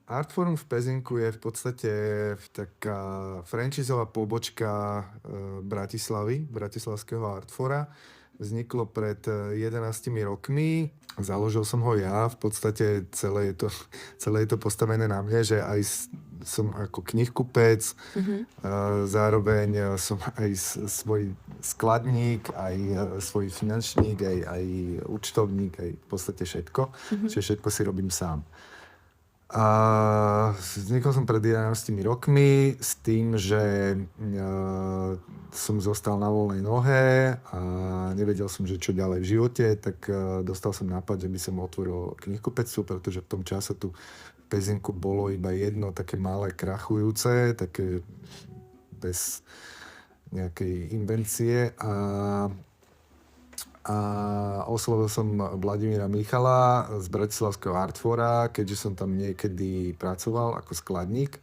Artforum v Pezinku je v podstate taká franchízová pobočka Bratislavy, Bratislavského Artfora. Vzniklo pred 11 rokmi. Založil som ho ja. V podstate celé je to postavené na mne, že som ako knihkupec, zároveň som aj svoj skladník, aj svoj finančník, aj účtovník, aj v podstate všetko. Čiže všetko si robím sám. A vznikol som pred 11 rokmi s tým, že som zostal na voľnej nohe a nevedel som, že čo ďalej v živote, tak dostal som nápad, že by som otvoril knihkupectvo, pretože v tom čase tu v Pezinku bolo iba jedno také malé krachujúce, také bez nejakej invencie a oslovil som Vladimíra Michala z Bratislavského Artfora, keďže som tam niekedy pracoval ako skladník,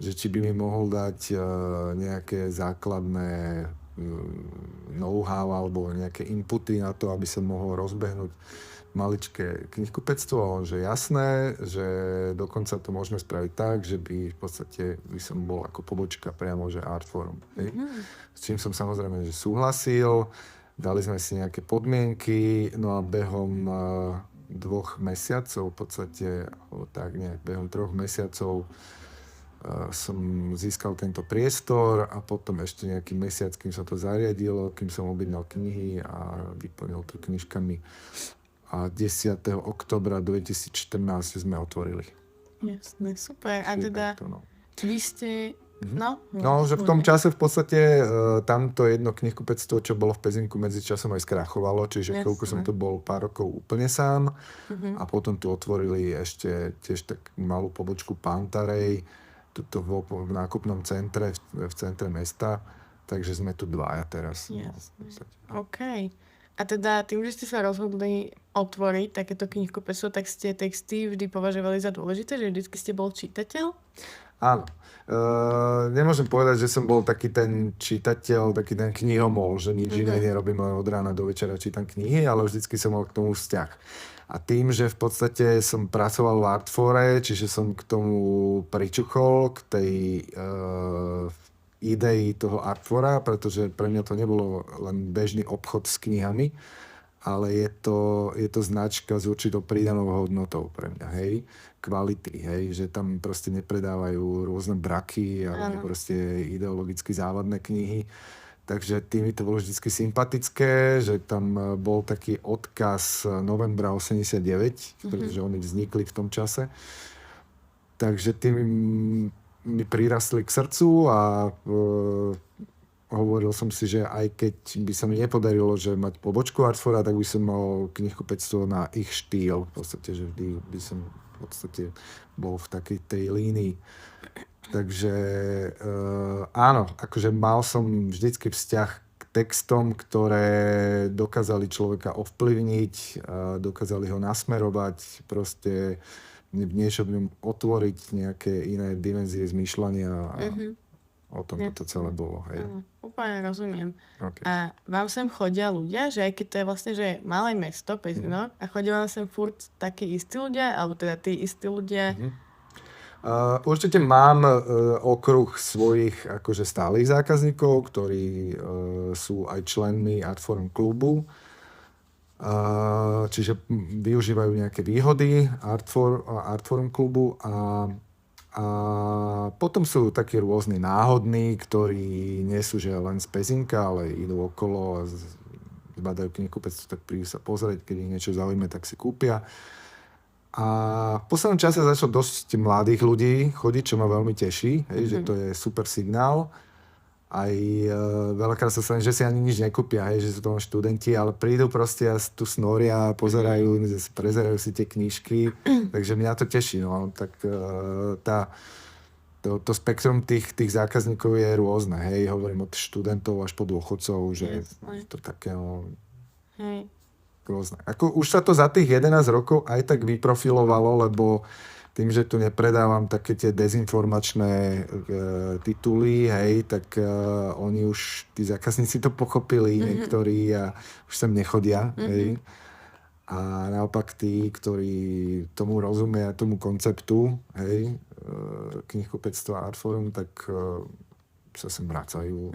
že či by mi mohol dať nejaké základné know-how alebo nejaké inputy na to, aby som mohol rozbehnúť maličké knihkupectvo. A on, že jasné, že dokonca to môžeme spraviť tak, že by v podstate by som bol ako pobočka priamo, že Artforum. S čím som samozrejme, že súhlasil. Dali sme si nejaké podmienky, no a behom 2 mesiacov, v podstate, tak nejak behom 3 mesiacov som získal tento priestor a potom ešte nejaký mesiac, kým sa to zariadilo, kým som objednal knihy a vyplnil to knižkami. A 10. októbra 2014 sme otvorili. Jasné, super. A teda vy ste... No, že v tom čase v podstate tamto jedno knihkupectvo, čo bolo v Pezinku, medzičasom aj skrachovalo, čiže chvíľku som to bol pár rokov úplne sám a potom tu otvorili ešte tiež tak malú pobočku Pantarej, tuto v nákupnom centre, v centre mesta, takže sme tu dvaja teraz. OK. A teda tým, že ste sa rozhodli otvoriť takéto knihkupectvo, tak ste texty vždy považovali za dôležité, že vždycky ste bol čitateľ? Áno. Nemôžem povedať, že som bol taký ten čitateľ, taký ten knihomol, že nič iné nerobím, len od rána do večera čítam knihy, ale vždycky som mal k tomu vzťah. A tým, že v podstate som pracoval v Artfore, čiže som k tomu pričuchol, k tej idei toho Artfora, pretože pre mňa to nebolo len bežný obchod s knihami, ale je to značka s určitou pridanou hodnotou pre mňa, hej, kvality, hej, že tam proste nepredávajú rôzne braky alebo proste ideologicky závadné knihy. Takže tým to bolo vždy sympatické, že tam bol taký odkaz novembra 89, pretože oni vznikli v tom čase. Takže tým mi prirastli k srdcu a hovoril som si, že aj keď by sa mi nepodarilo, že mať pobočku Artfora, tak by som mal knihkupectvo na ich štýl. V podstate, že vždy by som v podstate bol v takej tej línii. Takže áno, akože mal som vždycky vzťah k textom, ktoré dokázali človeka ovplyvniť, dokázali ho nasmerovať, proste v niečom otvoriť nejaké iné dimenzie zmýšľania a o tom to celé bolo. Hej. Úplne rozumiem. Okay. A vám sem chodia ľudia, že aj keď to je vlastne, že malé mesto, Pezinok, a chodia vám sem furt takí istí ľudia, alebo teda tí istí ľudia? Určite mám okruh svojich akože stálych zákazníkov, ktorí sú aj členmi Artforum klubu. Čiže využívajú nejaké výhody Artforum klubu a potom sú takí rôzni náhodní, ktorí nie sú že len z Pezinka, ale idú okolo a zbadajú knihkupectvo, tak prídu sa pozrieť, keď ich niečo zaujíme, tak si kúpia. A v poslednom čase začalo dosť mladých ľudí chodiť, čo ma veľmi teší, že to je super signál. Aj veľakrát sa stane, že si ani nič nekúpia, že sú to študenti, ale prídu proste a tu snoria, pozerajú, prezerajú si tie knižky, takže mňa to teší. No. Tak to spektrum tých zákazníkov je rôzne, hovorím od študentov až po dôchodcov, že to také rôzne. Ako už sa to za tých 11 rokov aj tak vyprofilovalo, lebo tým, že tu nepredávam také tie dezinformačné tituly, tak oni už, tí zákazníci to pochopili niektorí a už sem nechodia, A naopak tí, ktorí tomu rozumia, tomu konceptu, hej, knihkupectva Artforum, tak sa sem vracajú,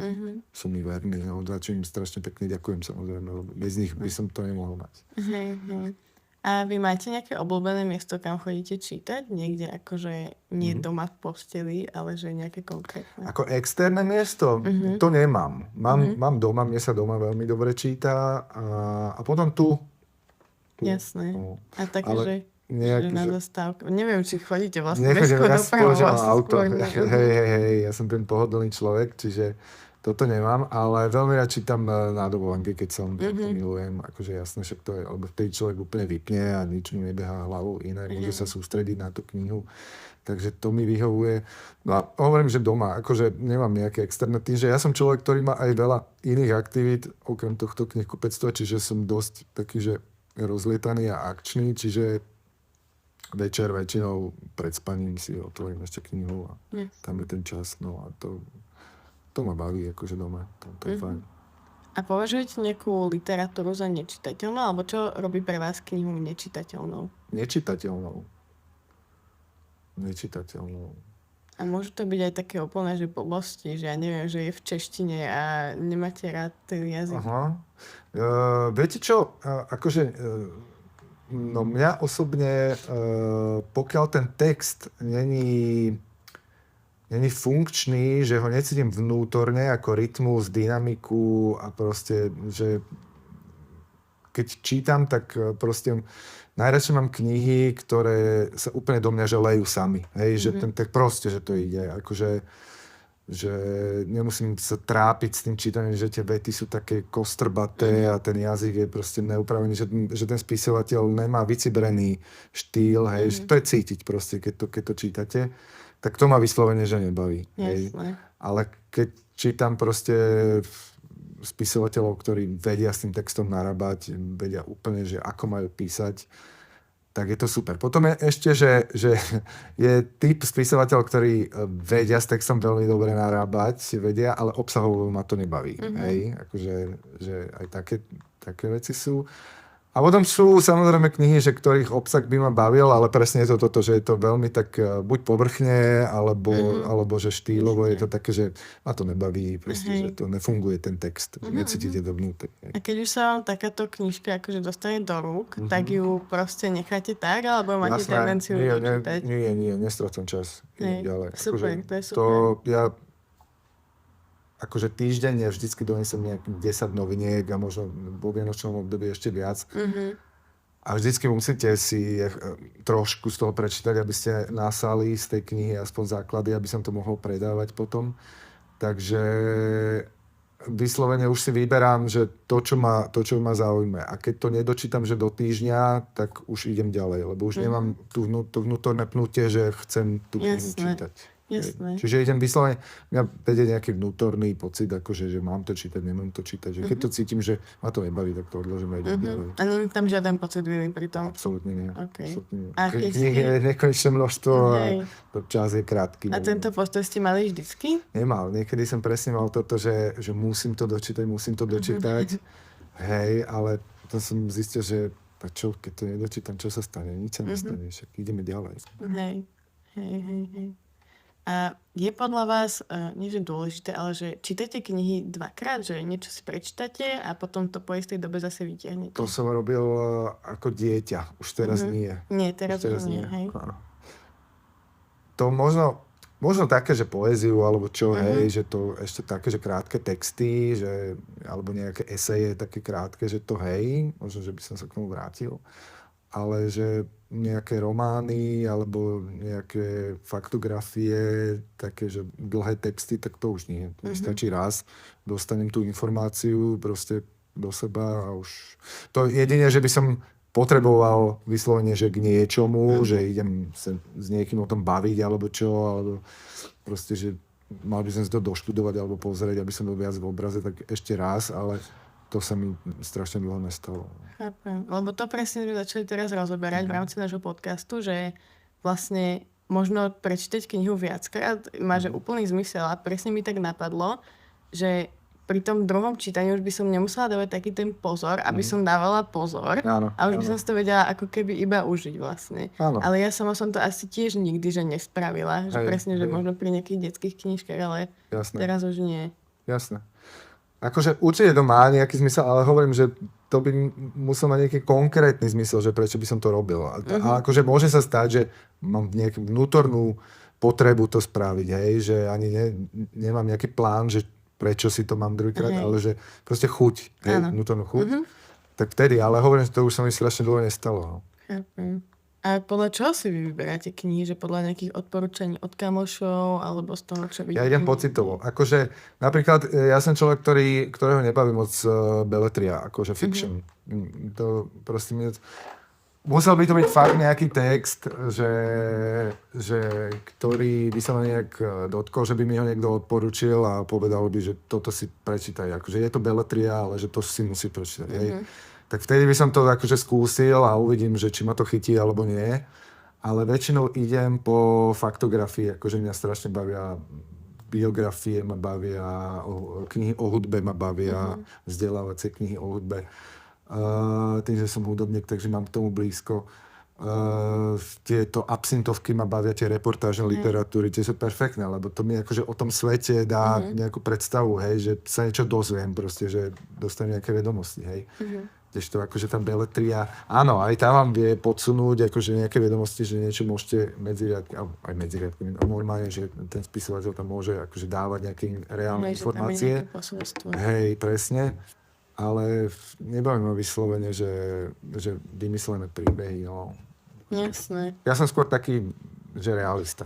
sú mi verní, no, za čo im strašne pekne ďakujem, samozrejme, lebo bez nich by som to nemohol mať. Hej, hej. A vy máte nejaké obľúbené miesto, kam chodíte čítať? Niekde akože nie doma v posteli, ale že nejaké konkrétne? Ako externé miesto? To nemám. Mám doma, mne sa doma veľmi dobre číta a potom tu. Jasné. No. A také, Ale že nejaký, na že... zastávku. Neviem, či chodíte vlastne Nechodím, ja si používam auto. skôr. Hej, ja som ten pohodlný človek, čiže toto nemám, ale veľmi rád čítam na dovolenke, keď som to milujem. Akože jasné, však to je, lebo vtedy človek úplne vypne a nič mu nebehá hlavou iné, môže sa sústrediť na tú knihu. Takže to mi vyhovuje. No a hovorím, že doma, akože nemám nejaké externé tým, že ja som človek, ktorý má aj veľa iných aktivít, okrem tohto knihkupectva, čiže som dosť taký, že rozlietaný a akčný, čiže večer väčšinou pred spaním si otvorím ešte knihu a tam je ten čas. No a to ma baví akože doma. To je fajn. A považujete nejakú literatúru za nečitateľnú? Alebo čo robí pre vás knihu nečitateľnou? Nečitateľnou. A môžu to byť aj také úplné, že blbosti, že ja neviem, že je v češtine a nemáte rád ten jazyk. Aha. Viete čo? Akože no mňa osobne, pokiaľ ten text není funkčný, že ho necítim vnútorne ako rytmus, dynamiku a proste, že keď čítam, tak proste najradšej mám knihy, ktoré sa úplne do mňa že lejú sami. Hej, že ten text proste, že to ide. Akože, že nemusím sa trápiť s tým čítaním, že tie vety sú také kostrbaté a ten jazyk je proste neupravený, že ten spisovateľ nemá vycibrený štýl, hej, že to je cítiť proste, keď to čítate. Tak to ma vyslovene, že nebaví. Hej. Ale keď čítam proste spisovateľov, ktorí vedia s tým textom narábať, vedia úplne, že ako majú písať, tak je to super. Potom je ešte, že je typ spisovateľov, ktorí vedia s textom veľmi dobre narábať, vedia, ale obsahovo ma to nebaví. Hej. Akože, že aj také veci sú. A potom sú samozrejme knihy, že ktorých obsah by ma bavil, ale presne je to toto, že je to veľmi tak buď povrchne, alebo že štýlovo je to také, že ma to nebaví, proste, že to nefunguje ten text, necítite dovnútri. A keď už sa vám takáto knižka akože dostane do rúk, tak ju proste necháte tak, alebo máte tendenciu čítať? Nie, nestrácam čas. Ďalej. Super, akože, to je super. Akože týždenne vždycky donesem nejakých 10 noviniek a možno vo vianočnom období ešte viac. A vždycky musíte si trošku z toho prečítať, aby ste nasali z tej knihy aspoň základy, aby som to mohol predávať potom. Takže vyslovene už si vyberám, že to, čo ma zaujme. A keď to nedočítam, že do týždňa, tak už idem ďalej, lebo už nemám to vnútorné pnutie, že chcem tú knihu čítať. Jasné. Čiže idem vyslovene, mňa vedie nejaký vnútorný pocit, akože, že mám to čítať, nemám to čítať. Že keď to cítim, že ma to nebaví, tak to odložím a idem ďalej. A nie je tam žiaden pocit viny pri tom? Absolútne nie. Okay. Absolútne nie. A keď knih je nekonečné množstvo a čas je krátky. A tento postoj ste mali vždycky? Nemal. Niekedy som presne mal toto, že musím to dočítať. Hej, ale to som zistil, že čo, keď to nedočítam, čo sa stane? Nič sa nestane, však ideme ďalej. Hej. A je podľa vás, nie že dôležité, ale že čítate knihy dvakrát, že niečo si prečítate a potom to po istej dobe zase vytiahnete? To som robil ako dieťa, už teraz nie. Nie, teraz nie, hej. To možno také, že poéziu, alebo čo, hej, že to ešte také, že krátke texty, že, alebo nejaké eseje také krátke, že to hej, možno, že by som sa k tomu vrátil. Ale že nejaké romány alebo nejaké faktografie, také, že dlhé texty, tak to už nie. To mi stačí raz, dostanem tú informáciu proste do seba a už... To jedine, že by som potreboval vyslovene, že k niečomu, že idem sa s niekým o tom baviť alebo čo, alebo proste, že mal by som si to doštudovať alebo pozrieť, aby som bol viac v obraze, tak ešte raz, ale to sa mi strašne dlho nestalo. Chápem. Lebo to presne sme začali teraz rozoberať v rámci nášho podcastu, že vlastne možno prečítať knihu viackrát má že úplný zmysel a presne mi tak napadlo, že pri tom druhom čítaní už by som nemusela dávať taký ten pozor, aby som dávala pozor. Áno, A už by áno. som si to vedela ako keby iba užiť vlastne. Áno. Ale ja sama som to asi tiež nikdy, že nespravila. Že Hej, presne, že hej. možno pri nejakých detských knižkách, ale Jasné. teraz už nie. Jasné. Akože určite to má nejaký zmysel, ale hovorím, že to by musel mať nejaký konkrétny zmysel, že prečo by som to robil. A akože môže sa stať, že mám nejakú vnútornú potrebu to spraviť, hej, že ani nemám nejaký plán, že prečo si to mám druhýkrát, Hej. ale že proste chuť, hej, Áno. vnútornú chuť. Tak vtedy, ale hovorím, že to už sa mi strašne dlho nestalo. No. Chápem. A podľa čoho si vy vyberáte knihy? Že podľa nejakých odporúčaní od kamošov alebo z toho, čo vidíte? Ja idem pocitovo. Akože napríklad ja som človek, ktorého nebaví moc beletria, akože fiction. To proste musel by to byť fakt nejaký text, ktorý by sa ma nejak dotkol, že by mi ho niekto odporučil a povedal by, že toto si prečítaj. Akože je to beletria, ale že to si musí prečítať. Hej. Tak vtedy by som to akože skúsil a uvidím, že či ma to chytí alebo nie. Ale väčšinou idem po faktografii, akože mňa strašne bavia biografie, ma bavia knihy o hudbe, ma bavia vzdelávacie knihy o hudbe. Tým, že som hudobník, takže mám k tomu blízko. Tieto absintovky ma bavia, tie reportážne literatúry, tie sú perfektné, lebo to mi akože o tom svete dá nejakú predstavu, hej, že sa niečo dozviem proste, že dostanem nejaké vedomosti, hej. Kdežto akože tá beletria, áno, aj tam vám vie podsunúť akože nejaké vedomosti, že niečo môžete medzi riadkami, aj medzi riadkami, normálne, že ten spisovateľ tam môže akože dávať nejaké reálne informácie. Hej, presne. Ale nebavím ma vyslovene, že vymyslené príbehy, no. Jasné. Ja som skôr taký, že realista.